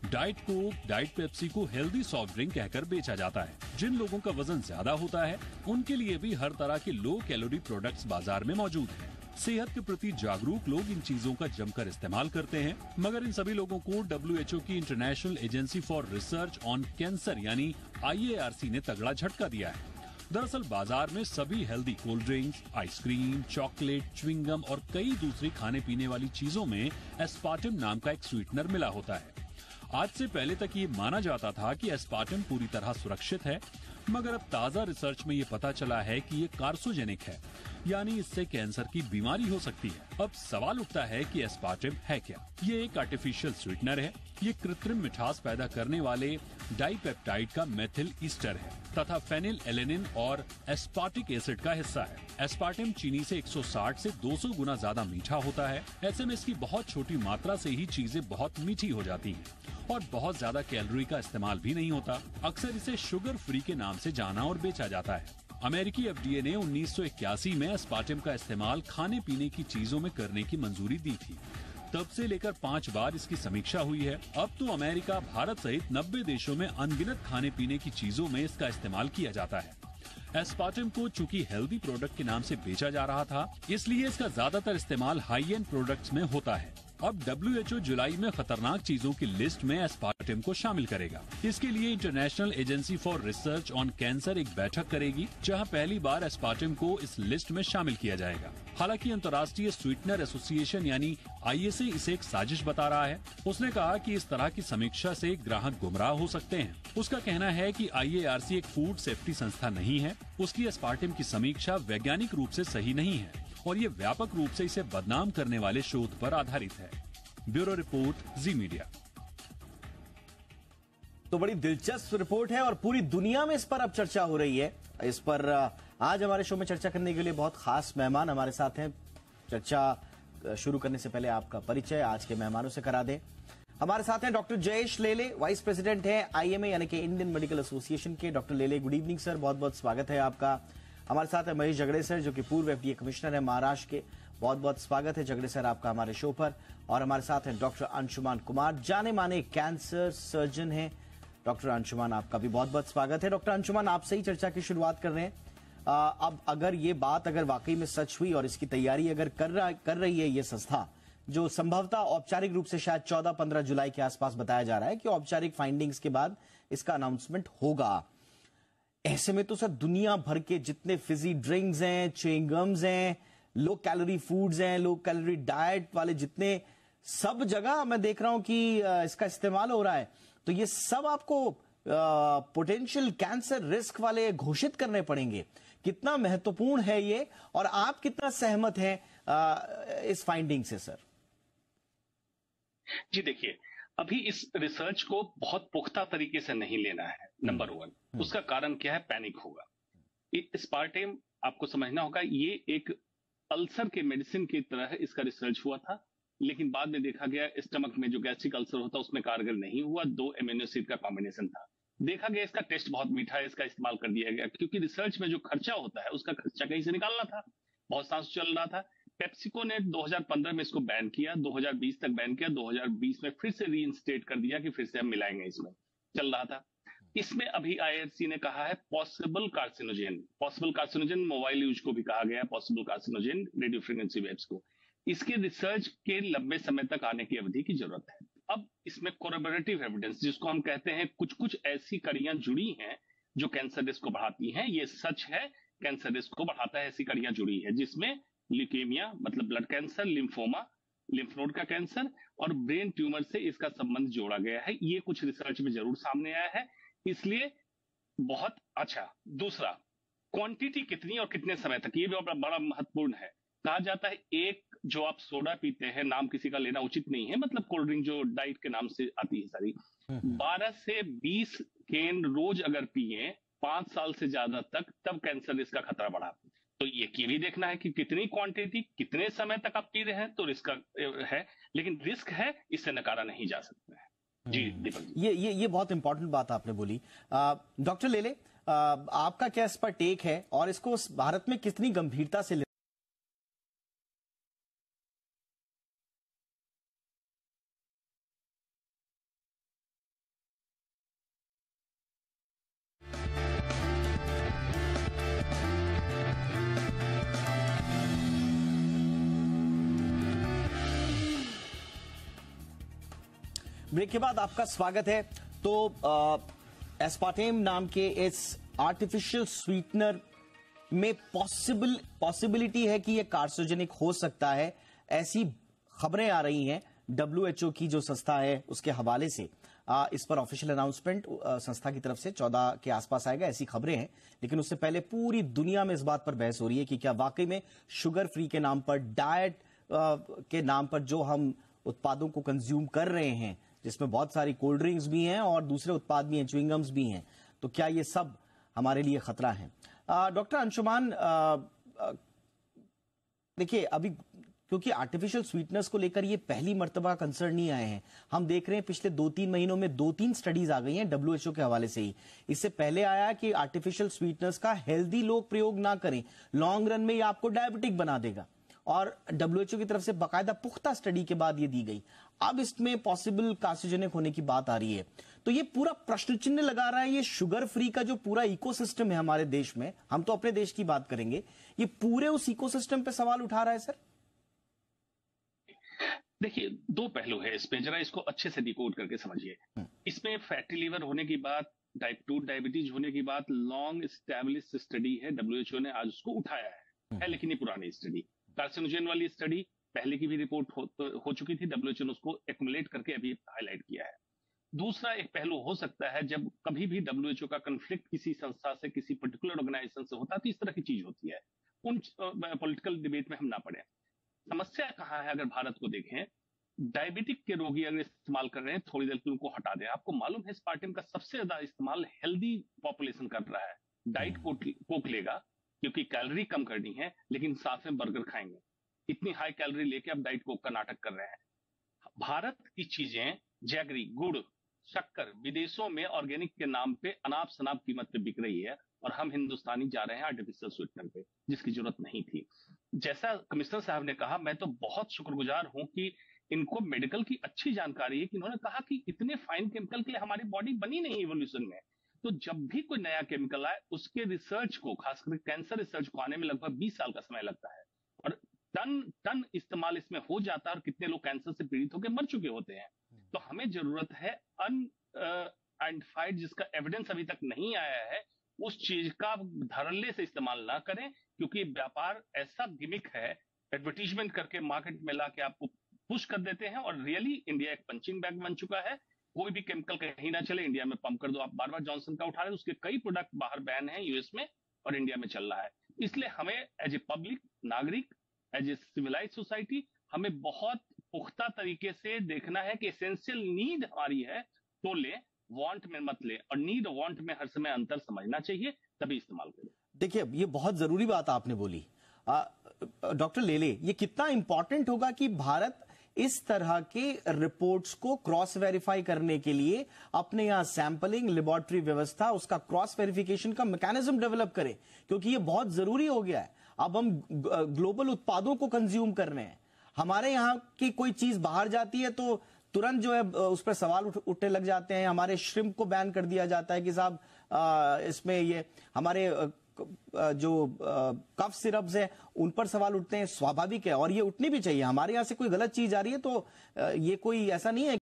Diet Coke, diet Pepsi को healthy soft drink कहकर बेचा जाता है। जिन लोगों का वजन ज्यादा होता है उनके लिए भी हर तरह के लो कैलोरी प्रोडक्ट्स बाजार में मौजूद हैं। सेहत के प्रति जागरूक लोग इन चीजों का जमकर इस्तेमाल करते हैं, मगर इन सभी लोगों को WHO की international agency for research on cancer यानी IARC ने तगड़ा झटका दिया है। दरअसल बाजार में सभी healthy cold drinks, ice cream, chocolate, chewing gum और कई दूसरी खाने पीने वाली चीजों में एस्पार्टम नाम का एक स्वीटनर मिला होता है। आज से पहले तक ये माना जाता था कि एस्पार्टम पूरी तरह सुरक्षित है, मगर अब ताजा रिसर्च में ये पता चला है कि ये कार्सोजेनिक है, यानी इससे कैंसर की बीमारी हो सकती है। अब सवाल उठता है कि एस्पार्टम है क्या? ये एक आर्टिफिशियल स्वीटनर है। ये कृत्रिम मिठास पैदा करने वाले डाइपेप्टाइड का मेथिल ईस्टर है तथा फेनिल एलेनिन और एस्पार्टिक एसिड का हिस्सा है। एस्पार्टम चीनी से 160 से 200 गुना ज्यादा मीठा होता है। ऐसे में इसकी बहुत छोटी मात्रा से ही चीजें बहुत मीठी हो जाती हैं और बहुत ज्यादा कैलोरी का इस्तेमाल भी नहीं होता। अक्सर इसे शुगर फ्री के नाम से जाना और बेचा जाता है। अमेरिकी FDA ने 1981 में एस्पार्टम का इस्तेमाल खाने पीने की चीजों में करने की मंजूरी दी थी। तब से लेकर 5 बार इसकी समीक्षा हुई है। अब तो अमेरिका, भारत सहित 90 देशों में अनगिनत खाने पीने की चीजों में इसका इस्तेमाल किया जाता है। एस्पार्टम को चूंकि हेल्दी प्रोडक्ट के नाम से बेचा जा रहा था, इसलिए इसका ज्यादातर इस्तेमाल हाई एंड प्रोडक्ट्स में होता है। अब WHO जुलाई में खतरनाक चीजों की लिस्ट में एस्पार्टम को शामिल करेगा। इसके लिए international agency for research on cancer एक बैठक करेगी, जहां पहली बार एस्पार्टम को इस लिस्ट में शामिल किया जाएगा। हालांकि अंतर्राष्ट्रीय स्वीटनर एसोसिएशन यानी ISA इसे एक साजिश बता रहा है। उसने कहा कि इस तरह की समीक्षा से ग्राहक गुमराह हो सकते हैं। उसका कहना है कि IARC एक फूड सेफ्टी संस्था नहीं है। उसकी एस्पार्टम की समीक्षा वैज्ञानिक रूप से सही नहीं है और ये व्यापक रूप से इसे बदनाम करने वाले शोध पर आधारित है। ब्यूरो रिपोर्ट, जी मीडिया। तो बड़ी दिलचस्प रिपोर्ट है और पूरी दुनिया में इस पर अब चर्चा हो रही है। इस पर आज हमारे शो में चर्चा करने के लिए बहुत खास मेहमान हमारे साथ हैं। चर्चा शुरू करने से पहले आपका परिचय आज के मेहमानों से करा दें। हमारे साथ हैं डॉक्टर जयेश लेले, वाइस प्रेसिडेंट हैं IMA यानी कि इंडियन मेडिकल एसोसिएशन के। डॉक्टर लेले, गुड इवनिंग सर, बहुत बहुत स्वागत है आपका। हमारे साथ है महेश जगड़े सर, जो कि पूर्व FDA कमिश्नर है महाराष्ट्र के। बहुत बहुत स्वागत है जगड़े सर आपका हमारे शो पर। और हमारे साथ हैं डॉक्टर अंशुमान कुमार, जाने माने कैंसर सर्जन हैं। डॉक्टर अंशुमान, आपका भी बहुत बहुत स्वागत है। डॉक्टर अंशुमान, आपसे ही चर्चा की शुरुआत कर रहे हैं। अब अगर ये बात अगर वाकई में सच हुई और इसकी तैयारी अगर कर रही है ये संस्था, जो संभवतः औपचारिक रूप से शायद 14-15 जुलाई के आसपास बताया जा रहा है कि औपचारिक फाइंडिंग्स के बाद इसका अनाउंसमेंट होगा, ऐसे में तो सर दुनिया भर के जितने फिजी ड्रिंक्स हैं, च्युइंगम्स हैं, लो कैलोरी फूड्स हैं, लो कैलोरी डाइट वाले जितने सब जगह मैं देख रहा हूं कि इसका इस्तेमाल हो रहा है, तो ये सब आपको पोटेंशियल कैंसर रिस्क वाले घोषित करने पड़ेंगे। कितना महत्वपूर्ण है ये और आप कितना सहमत हैं इस फाइंडिंग से सर? जी देखिए, अभी इस रिसर्च को बहुत पुख्ता तरीके से नहीं लेना है, नंबर 1। उसका कारण क्या है? पैनिक होगा। एस्पार्टम, आपको समझना होगा, ये एक अल्सर के मेडिसिन की तरह इसका रिसर्च हुआ था, लेकिन बाद में देखा गया स्टमक में जो गैस्ट्रिक अल्सर होता है उसमें कारगर नहीं हुआ। 2 एमिनो एसिड का कॉम्बिनेशन था। देखा गया इसका टेस्ट बहुत मीठा है, इसका इस्तेमाल कर दिया गया, क्योंकि रिसर्च में जो खर्चा होता है उसका खर्चा कहीं से निकालना था। बहुत सांस चल रहा था। पेप्सिको ने 2015 में इसको बैन किया, 2020 तक बैन किया, 2020 में फिर से रीइंस्टेट कर दिया कि फिर से हम मिलाएंगे, इसमें चल रहा था। इसमें अभी IARC ने कहा है पॉसिबल कार्सिनोजन मोबाइल यूज को भी कहा गया है, possible carcinogen radio frequency waves को। इसके रिसर्च के लंबे समय तक आने की अवधि की जरूरत है। अब इसमें कोरबोरेटिव एविडेंस, जिसको हम कहते हैं, कुछ कुछ ऐसी कड़ियां जुड़ी हैं जो कैंसर रिस्क को बढ़ाती हैं। ये सच है, कैंसर रिस्क को बढ़ाता है, ऐसी कड़ियां जुड़ी है, जिसमें ल्यूकेमिया मतलब blood cancer, lymphoma lymph node का कैंसर और ब्रेन ट्यूमर से इसका संबंध जोड़ा गया है। ये कुछ रिसर्च में जरूर सामने आया है, इसलिए बहुत अच्छा। दूसरा, क्वांटिटी कितनी और कितने समय तक, ये भी बड़ा महत्वपूर्ण है। कहा जाता है एक जो आप सोडा पीते हैं, नाम किसी का लेना उचित नहीं है, मतलब कोल्ड ड्रिंक जो डाइट के नाम से आती है सारी, 12 से 20 कैन रोज अगर पिए 5 साल से ज्यादा तक, तब कैंसर इसका खतरा बढ़ा। तो ये भी देखना है कि कितनी क्वांटिटी, कितने समय तक आप पी रहे हैं, तो रिस्क है, लेकिन रिस्क है, इससे नकारा नहीं जा सकता है। जी दीपक जी, ये बहुत इंपॉर्टेंट बात आपने बोली। डॉक्टर लेले, आपका क्या इस पर टेक है और इसको भारत में कितनी गंभीरता से ब्रेक के बाद आपका स्वागत है। तो एस्पार्टेम नाम के इस आर्टिफिशियल स्वीटनर में पॉसिबिलिटी है कि ये कार्सिनोजेनिक हो सकता है, ऐसी खबरें आ रही हैं। WHO की जो संस्था है उसके हवाले से इस पर ऑफिशियल अनाउंसमेंट संस्था की तरफ से 14 के आसपास आएगा, ऐसी खबरें हैं। लेकिन उससे पहले पूरी दुनिया में इस बात पर बहस हो रही है कि क्या वाकई में शुगर फ्री के नाम पर, डाइट के नाम पर जो हम उत्पादों को कंज्यूम कर रहे हैं, जिसमें बहुत सारी कोल्ड ड्रिंक्स भी हैं और दूसरे उत्पाद भी हैं, च्युइंगम्स भी हैं, तो क्या ये सब हमारे लिए खतरा है? डॉक्टर अंशुमान, देखिए अभी क्योंकि आर्टिफिशियल स्वीटनेस को लेकर ये पहली मर्तबा कंसर्न नहीं आए हैं, हम देख रहे हैं पिछले 2-3 महीनों में 2-3 स्टडीज आ गई हैं WHO के हवाले से ही। इससे पहले आया कि आर्टिफिशियल स्वीटनेस का हेल्दी लोग प्रयोग ना करें, लॉन्ग रन में ये आपको डायबिटिक बना देगा, और WHO की तरफ से बाकायदा पुख्ता स्टडी के बाद ये दी गई। अब इसमें पॉसिबल कार्सिनोजेनिक होने की बात आ रही है, तो ये पूरा प्रश्न चिन्ह लगा रहा है। ये शुगर फ्री का जो पूरा इकोसिस्टम है हमारे देश में, हम तो अपने देश की बात करेंगे, ये पूरे उस इकोसिस्टम पे सवाल उठा रहा है सर। देखिए, दो पहलू है इसमें, जरा इसको अच्छे से डिकोड करके समझिए। इसमें फैटी लिवर होने की बात, टाइप 2 डायबिटीज होने की बात, लॉन्ग एस्टैब्लिश स्टडी है, WHO ने आज उसको उठाया है लेकिन ये पुरानी स्टडी। कार्सिनोजेन वाली स्टडी पहले की भी रिपोर्ट हो चुकी थी, WHO ने उसको एक्युमुलेट करके अभी हाईलाइट किया है। दूसरा एक पहलू हो सकता है, जब कभी भी WHO का कन्फ्लिक्ट किसी संस्था से, किसी पर्टिकुलर ऑर्गेनाइजेशन से होता है तो इस तरह की चीज होती है, उन पॉलिटिकल डिबेट में हम ना पड़े। समस्या कहाँ है? अगर भारत को देखें, डायबिटिक के रोगी अगर इस्तेमाल कर रहे हैं, थोड़ी देर के उनको हटा दें। आपको मालूम है एस्पार्टेम का सबसे ज्यादा इस्तेमाल हेल्दी पॉपुलेशन कर रहा है। डाइट कोक लेगा क्योंकि कैलोरी कम करनी है, लेकिन साथ में बर्गर खाएंगे। इतनी हाई कैलोरी लेके आप डाइट कोक का नाटक कर रहे हैं। भारत की चीजें, जैगरी, गुड़, शक्कर विदेशों में ऑर्गेनिक के नाम पे अनाप शनाप कीमत पे बिक रही है, और हम हिंदुस्तानी जा रहे हैं आर्टिफिशियल स्वीटनर पे, जिसकी जरूरत नहीं थी। जैसा कमिश्नर साहब ने कहा, मैं तो बहुत शुक्रगुजार हूं कि इनको मेडिकल की अच्छी जानकारी है कि इन्होंने कहा कि इतने फाइन केमिकल के लिए हमारी बॉडी बनी नहीं इवोल्यूशन में। तो जब भी कोई नया केमिकल आए, उसके रिसर्च को, खासकर कैंसर रिसर्च को आने में लगभग 20 साल का समय लगता है, और टन इस्तेमाल इसमें हो जाता है, और कितने लोग कैंसर से पीड़ित होकर मर चुके होते हैं। तो हमें जरूरत है अनआइडेंटिफाइड, जिसका एविडेंस अभी तक नहीं आया है, उस चीज का धड़ल्ले से इस्तेमाल ना करें, क्योंकि व्यापार ऐसा गिमिक है, एडवर्टीजमेंट करके मार्केट में लाके आपको पुश कर देते हैं, और रियली इंडिया एक पंचिंग बैग बन चुका है। कोई भी केमिकल कहीं ना चले, इंडिया में पंप कर दो। आप बार बार जॉनसन का उठा रहे हैं, उसके कई प्रोडक्ट बाहर बैन है यूएस में, और इंडिया में चल रहा है। इसलिए हमें एज ए पब्लिक, नागरिक, एज ए सिविलाइज सोसाइटी, हमें बहुत पुख्ता तरीके से देखना है कि एसेंशियल नीड हमारी है तो ले, वांट में मत ले, और नीड वांट में हर समय अंतर समझना चाहिए, तभी इस्तेमाल करें। देखिए, ये बहुत जरूरी बात आपने बोली डॉक्टर लेले। ये कितना इंपॉर्टेंट होगा कि भारत इस तरह के रिपोर्ट्स को क्रॉस वेरीफाई करने के लिए अपने यहां सैंपलिंग, लेबोरेटरी व्यवस्था, उसका क्रॉस वेरिफिकेशन का मैकेनिज्म डेवलप करे, क्योंककि ये बहुत जरूरी हो गया है। अब हम ग्लोबल उत्पादों को कंज्यूम कर रहे हैं, हमारे यहाँ की कोई चीज बाहर जाती है तो तुरंत जो है उस पर सवाल उठने लग जाते हैं। हमारे श्रिम्प को बैन कर दिया जाता है कि साहब इसमें ये हमारे जो कफ सिरप्स है उन पर सवाल उठते हैं। स्वाभाविक है, और ये उठनी भी चाहिए। हमारे यहाँ से कोई गलत चीज आ रही है तो ये कोई ऐसा नहीं है